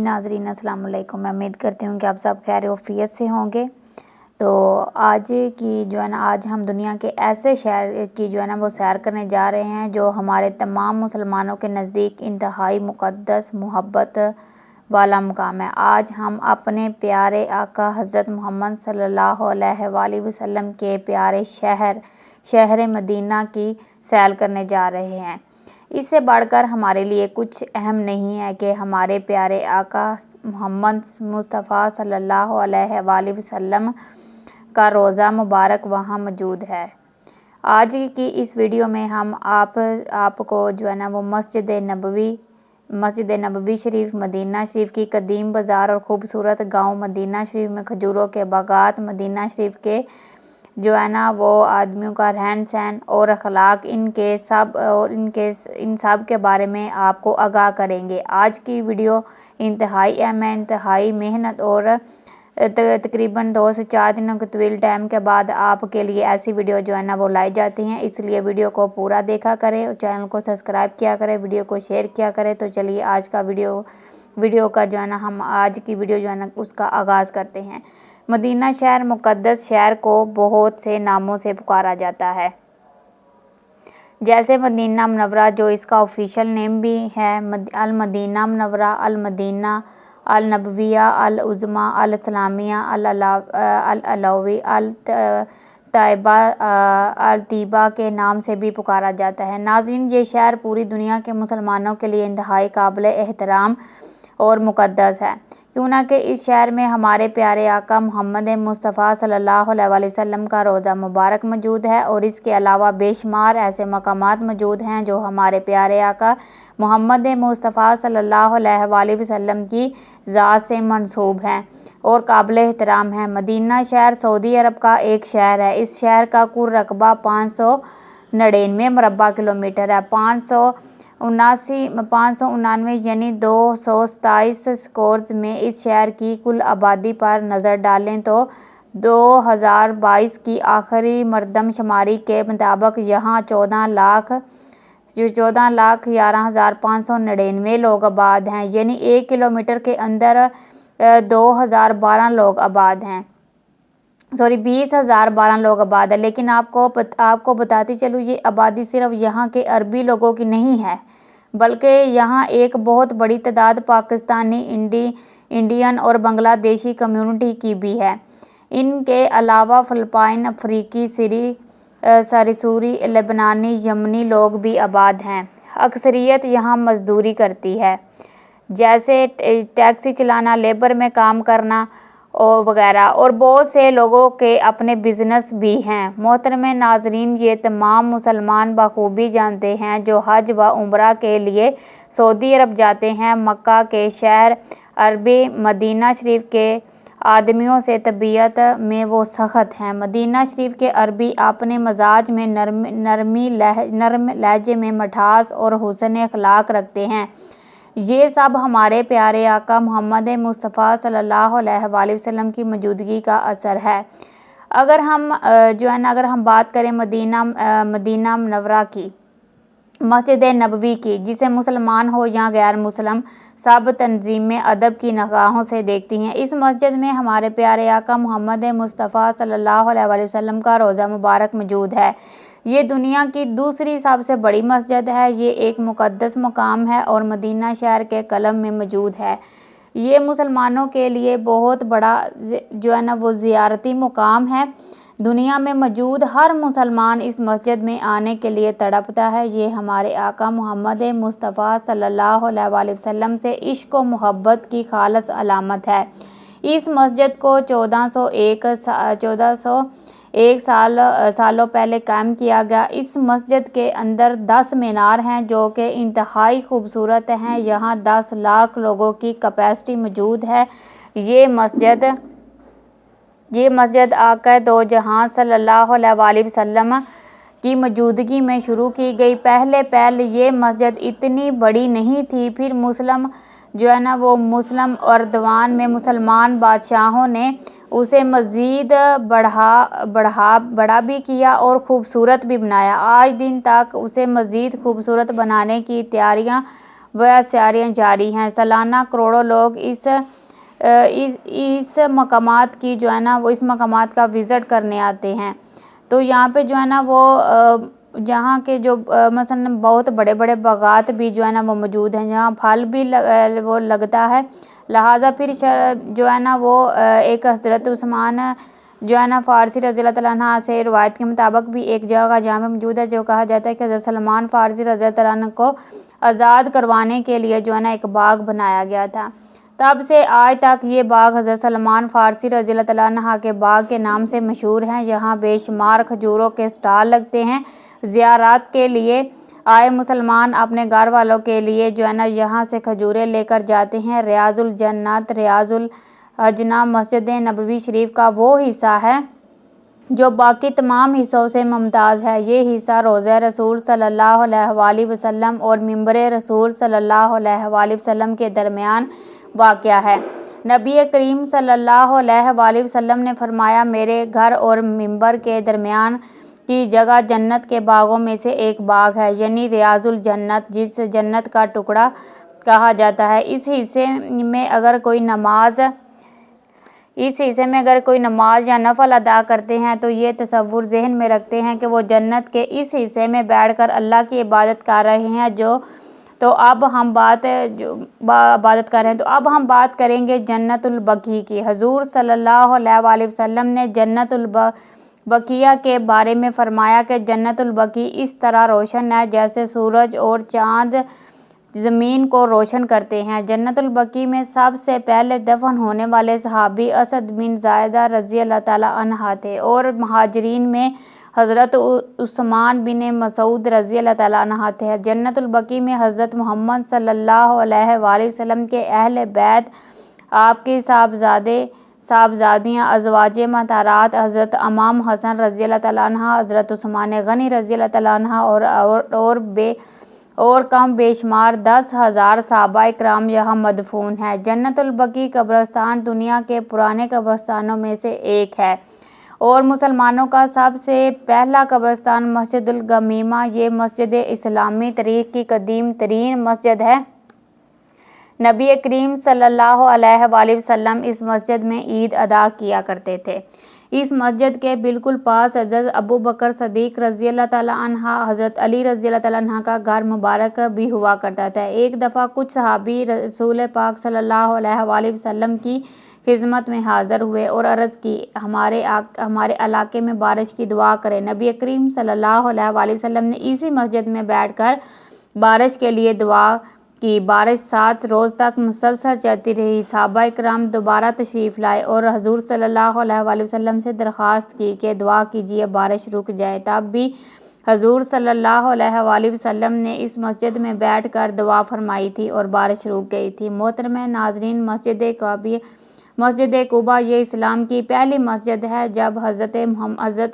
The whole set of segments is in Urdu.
ناظرین السلام علیکم، میں امید کرتی ہوں کہ آپ سب خیر و عافیت سے ہوں گے۔ تو آج آج ہم دنیا کے ایسے شہر کی وہ سیر کرنے جا رہے ہیں جو ہمارے تمام مسلمانوں کے نزدیک انتہائی مقدس محبت والا مقام ہے۔ آج ہم اپنے پیارے آقا حضرت محمد صلی اللہ علیہ وآلہ وسلم کے پیارے شہر مدینہ کی سیر کرنے جا رہے ہیں۔ اس سے بڑھ کر ہمارے لیے کچھ اہم نہیں ہے کہ ہمارے پیارے آقا محمد مصطفیٰ صلی اللہ علیہ وآلہ وسلم کا روضہ مبارک وہاں موجود ہے۔ آج کی اس ویڈیو میں ہم آپ کو وہ مسجد نبوی شریف، مدینہ شریف کی قدیم بازار اور خوبصورت گاؤں مدینہ شریف میں کھجوروں کے باغات، مدینہ شریف کے وہ آدمیوں کا رہن سہن اور اخلاق، ان سب کے بارے میں آپ کو آگاہ کریں گے۔ آج کی ویڈیو انتہائی اہم ہے، انتہائی محنت اور تقریباً 2 سے 4 دنوں کے طویل ٹائم کے بعد آپ کے لیے ایسی ویڈیو وہ لائی جاتی ہیں، اس لیے ویڈیو کو پورا دیکھا کریں اور چینل کو سبسکرائب کیا کریں، ویڈیو کو شیئر کیا کریں۔ تو چلیے آج کا ویڈیو کا ہم آج کی ویڈیو اس کا آغاز کرتے ہیں۔ مدینہ شہر مقدس شہر کو بہت سے ناموں سے پکارا جاتا ہے، جیسے مدینہ منورہ جو اس کا آفیشیل نیم بھی ہے، المدینہ منورہ، المدینہ النبویہ، العظمیٰ، الاسلامیہ، العلوی، الطیبہ کے نام سے بھی پکارا جاتا ہے۔ ناظرین، یہ شہر پوری دنیا کے مسلمانوں کے لیے انتہائی قابل احترام اور مقدس ہے، کیوں نہ کہ اس شہر میں ہمارے پیارے آقا محمد مصطفیٰ صلی اللہ علیہ وآلہ وسلم کا روضہ مبارک موجود ہے، اور اس کے علاوہ بے شمار ایسے مقامات موجود ہیں جو ہمارے پیارے آقا محمد مصطفیٰ صلی اللہ علیہ وآلہ وسلم کی ذات سے منسوب ہیں اور قابل احترام ہیں۔ مدینہ شہر سعودی عرب کا ایک شہر ہے۔ اس شہر کا کل رقبہ 599 مربع کلومیٹر ہے۔ 599 یعنی 227 سکوائرز میں اس شہر کی کل آبادی پر نظر ڈالیں تو 2022 کی آخری مردم شماری کے مطابق یہاں 14,11,599 لوگ آباد ہیں، یعنی 1 کلومیٹر کے اندر 20,012 لوگ آباد ہیں۔ 20,012 لوگ آباد ہیں، لیکن آپ کو بتاتی چلوں یہ آبادی صرف یہاں کے عربی لوگوں کی نہیں ہے، بلکہ یہاں ایک بہت بڑی تعداد پاکستانی، انڈین اور بنگلہ دیشی کمیونٹی کی بھی ہے۔ ان کے علاوہ فلپائنی، افریقی، سوری، لبنانی، یمنی لوگ بھی آباد ہیں۔ اکثریت یہاں مزدوری کرتی ہے، جیسے ٹیکسی چلانا، لیبر میں کام کرنا وغیرہ، اور بہت سے لوگوں کے اپنے بزنس بھی ہیں۔ محترم ناظرین، یہ تمام مسلمان بخوبی جانتے ہیں جو حج و عمرہ کے لیے سعودی عرب جاتے ہیں۔ مکہ کے شہر عربی مدینہ شریف کے آدمیوں سے طبیعت میں وہ سخت ہیں۔ مدینہ شریف کے عربی اپنے مزاج میں نرم لہجے میں مٹھاس اور حسن اخلاق رکھتے ہیں۔ یہ سب ہمارے پیارے آقا محمد مصطفیٰ صلی اللہ علیہ وآلہ وسلم کی موجودگی کا اثر ہے۔ اگر ہم بات کریں مدینہ منورہ کی، مسجد نبوی کی، جسے مسلمان ہو یا غیر مسلم سب تنظیمیں ادب کی نگاہوں سے دیکھتی ہیں، اس مسجد میں ہمارے پیارے آقا محمد مصطفیٰ صلی اللہ علیہ وآلہ وسلم کا روضہ مبارک موجود ہے۔ یہ دنیا کی دوسری سب سے بڑی مسجد ہے، یہ ایک مقدس مقام ہے اور مدینہ شہر کے قلب میں موجود ہے۔ یہ مسلمانوں کے لیے بہت بڑا وہ زیارتی مقام ہے۔ دنیا میں موجود ہر مسلمان اس مسجد میں آنے کے لیے تڑپتا ہے۔ یہ ہمارے آقا محمد مصطفیٰ صلی اللہ علیہ وآلہ وسلم سے عشق و محبت کی خالص علامت ہے۔ اس مسجد کو 1401 سالوں پہلے قائم کیا گیا۔ اس مسجد کے اندر 10 مینار ہیں جو کہ انتہائی خوبصورت ہیں۔ یہاں 10 لاکھ لوگوں کی کیپیسٹی موجود ہے۔ یہ مسجد آقا دو جہاں صلی اللہ علیہ وآلہ وسلم کی موجودگی میں شروع کی گئی۔ پہلے یہ مسجد اتنی بڑی نہیں تھی، پھر مسلم اردوان میں مسلمان بادشاہوں نے اسے مزید بڑا بھی کیا اور خوبصورت بھی بنایا۔ آج دن تک اسے مزید خوبصورت بنانے کی تیاریاں و سیاحیاں جاری ہیں۔ سالانہ کروڑوں لوگ اس مقامات کی جو ہے نا وہ اس مقامات کا وزٹ کرنے آتے ہیں۔ تو یہاں پہ جو ہے نا وہ جہاں کے جو مثلاً بہت بڑے بڑے باغات بھی جو ہے نا وہ موجود ہیں، جہاں پھل بھی وہ لگتا ہے۔ لہٰذا پھر جو ہے نا وہ ایک حضرت عثمان جو ہے نا فارسی رضی اللہ تعالیٰ عنہ سے روایت کے مطابق بھی ایک جگہ جہاں پہ موجود ہے، جو کہا جاتا ہے کہ حضرت سلمان فارسی رضی اللہ تعالیٰ عنہ کو آزاد کروانے کے لیے جو ہے نا ایک باغ بنایا گیا تھا۔ تب سے آج تک یہ باغ حضرت سلمان فارسی رضی اللہ تعالیٰ عنہ کے باغ کے نام سے مشہور ہے۔ یہاں بے شمار کھجوروں کے اسٹال لگتے ہیں۔ زیارات کے لیے آئے مسلمان اپنے گھر والوں کے لیے جو ہے نا یہاں سے کھجوریں لے کر جاتے ہیں۔ ریاض الجنت، ریاض الجنہ مسجد نبوی شریف کا وہ حصہ ہے جو باقی تمام حصوں سے ممتاز ہے۔ یہ حصہ روضہ رسول صلی اللہ علیہ وآلہ وسلم اور منبر رسول صلی اللہ علیہ وآلہ وسلم کے درمیان واقع ہے۔ نبی کریم صلی اللہ علیہ وآلہ وسلم نے فرمایا، میرے گھر اور منبر کے درمیان کی جگہ جنت کے باغوں میں سے ایک باغ ہے، یعنی ریاض الجنت، جس جنت کا ٹکڑا کہا جاتا ہے۔ اس حصے میں اگر کوئی نماز یا نفل ادا کرتے ہیں تو یہ تصور ذہن میں رکھتے ہیں کہ وہ جنت کے اس حصے میں بیٹھ کر اللہ کی عبادت کر رہے ہیں۔ تو اب ہم بات کریں گے جنت البقیع کی۔ حضور صلی اللہ علیہ وآلہ وسلم نے جنت البقیع کے بارے میں فرمایا کہ جنت البقیع اس طرح روشن ہے جیسے سورج اور چاند زمین کو روشن کرتے ہیں۔ جنت البقیع میں سب سے پہلے دفن ہونے والے صحابی اسد بن زائدہ رضی اللہ تعالیٰ عنہ تھے، اور مہاجرین میں حضرت عثمان بن مسعود رضی اللہ تعالیٰ عنہ تھے۔ جنت البقیع میں حضرت محمد صلی اللہ علیہ وآلہ وسلم کے اہل بیت، آپ کی صاحبزادیاں، ازواج مطہرات، حضرت امام حسن رضی اللہ تعالیٰ عنہ، حضرت عثمان غنی رضی اللہ تعالیٰ عنہ اور کم بے شمار 10,000 صحابہ کرام یہاں مدفون ہیں۔ جنت البقیع قبرستان دنیا کے پرانے قبرستانوں میں سے ایک ہے اور مسلمانوں کا سب سے پہلا قبرستان مسجد الغمیمہ، یہ مسجد اسلامی تاریخ کی قدیم ترین مسجد ہے۔ نبی کریم صلی اللہ علیہ وآلہ وسلم اس مسجد میں عید ادا کیا کرتے تھے۔ اس مسجد کے بالکل پاس حضرت ابوبکر صدیق رضی اللہ تعالیٰ عنہ، حضرت علی رضی اللہ تعالیٰ عنہ کا گھر مبارک بھی ہوا کرتا تھا۔ ایک دفعہ کچھ صحابی رسول پاک صلی اللہ علیہ وآلہ وسلم کی خدمت میں حاضر ہوئے اور عرض کی، ہمارے علاقے میں بارش کی دعا کریں۔ نبی کریم صلی اللہ علیہ وآلہ وسلم نے اسی مسجد میں بیٹھ کر بارش کے لیے دعا کی۔ بارش 7 روز تک مسلسل چلتی رہی۔ صحابہ کرام دوبارہ تشریف لائے اور حضور صلی اللہ علیہ وآلہ وسلم سے درخواست کی کہ دعا کیجیے بارش رک جائے۔ تب بھی حضور صلی اللہ علیہ وآلہ وسلم نے اس مسجد میں بیٹھ کر دعا فرمائی تھی اور بارش رک گئی تھی۔ محترم ناظرین، مسجد قباء یہ اسلام کی پہلی مسجد ہے۔ جب حضرت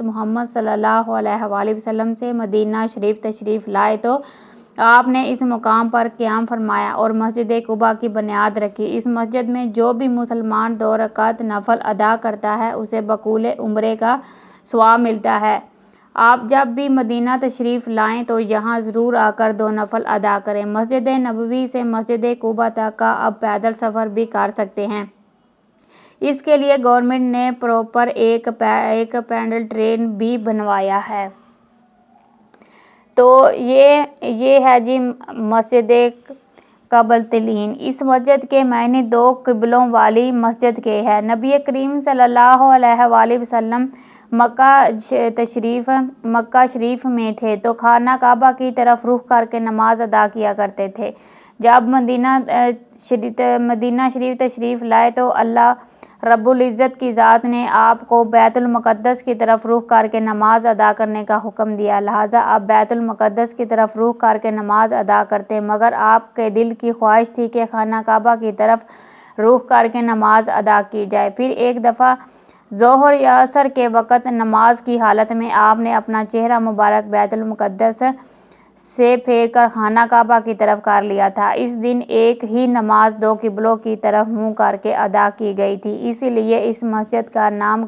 محمد صلی اللہ علیہ وآلہ وسلم سے مدینہ شریف تشریف لائے تو آپ نے اس مقام پر قیام فرمایا اور مسجد قباء کی بنیاد رکھی۔ اس مسجد میں جو بھی مسلمان 2 رکعت نفل ادا کرتا ہے اسے بقول عمرے کا ثواب ملتا ہے۔ آپ جب بھی مدینہ تشریف لائیں تو یہاں ضرور آ کر 2 نفل ادا کریں۔ مسجد نبوی سے مسجد قباء تک کا اب پیدل سفر بھی کر سکتے ہیں۔ اس کے لیے گورنمنٹ نے پراپر ایک پیدل ٹرین بھی بنوایا ہے۔ تو یہ ہے جی مسجد قبلتین۔ اس مسجد کے معنی 2 قبلوں والی مسجد کے ہے۔ نبی کریم صلی اللہ علیہ وآلہ وسلم مکہ شریف میں تھے تو خانہ کعبہ کی طرف رخ کر کے نماز ادا کیا کرتے تھے۔ جب مدینہ شریف تشریف لائے تو اللہ رب العزت کی ذات نے آپ کو بیت المقدس کی طرف رخ کر کے نماز ادا کرنے کا حکم دیا، لہٰذا آپ بیت المقدس کی طرف رخ کر کے نماز ادا کرتے، مگر آپ کے دل کی خواہش تھی کہ خانہ کعبہ کی طرف رخ کر کے نماز ادا کی جائے۔ پھر ایک دفعہ ظہر یا عصر کے وقت نماز کی حالت میں آپ نے اپنا چہرہ مبارک بیت المقدس سے پھیر کر خانہ کعبہ کی طرف کر لیا تھا۔ اس دن ایک ہی نماز 2 قبلوں کی طرف منہ کر کے ادا کی گئی تھی، اسی لیے اس مسجد کا نام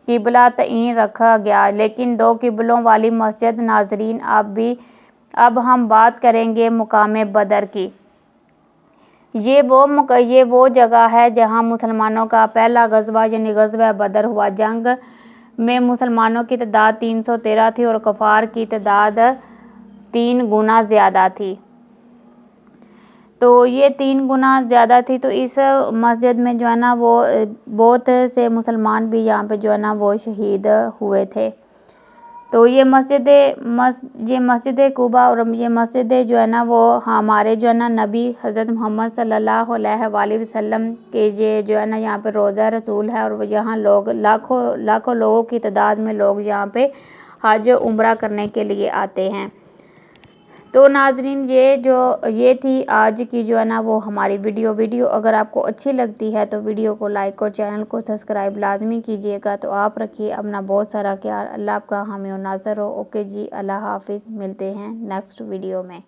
قبلتین رکھا گیا۔ لیکن 2 قبلوں والی مسجد ناظرین اب بھی اب ہم بات کریں گے مقام بدر کی۔ یہ وہ جگہ ہے جہاں مسلمانوں کا پہلا غزوہ یعنی غزوہ بدر ہوا۔ جنگ میں مسلمانوں کی تعداد 313 تھی اور کفار کی تعداد 3 گنا زیادہ تھی۔ تو یہ 3 گنا زیادہ تھی، تو اس مسجد میں جو ہے نا وہ بہت سے مسلمان بھی یہاں پہ جو ہے نا وہ شہید ہوئے تھے۔ تو یہ مسجد قباء اور یہ مسجد جو ہے نا وہ ہمارے جو ہے نا نبی حضرت محمد صلی اللہ علیہ وآلہ وسلم کے یہ جو ہے نا یہاں پہ روضہ رسول ہے، اور یہاں لوگ لاکھوں لوگوں کی تعداد میں لوگ یہاں پہ حج عمرہ کرنے کے لیے آتے ہیں۔ تو ناظرین یہ تھی آج کی جو ہے نا وہ ہماری ویڈیو اگر آپ کو اچھی لگتی ہے تو ویڈیو کو لائک اور چینل کو سبسکرائب لازمی کیجیے گا۔ تو آپ رکھیے اپنا بہت سارا خیال، اللہ آپ کا حامی و ناصر ہو۔ اوکے جی، اللہ حافظ، ملتے ہیں نیکسٹ ویڈیو میں۔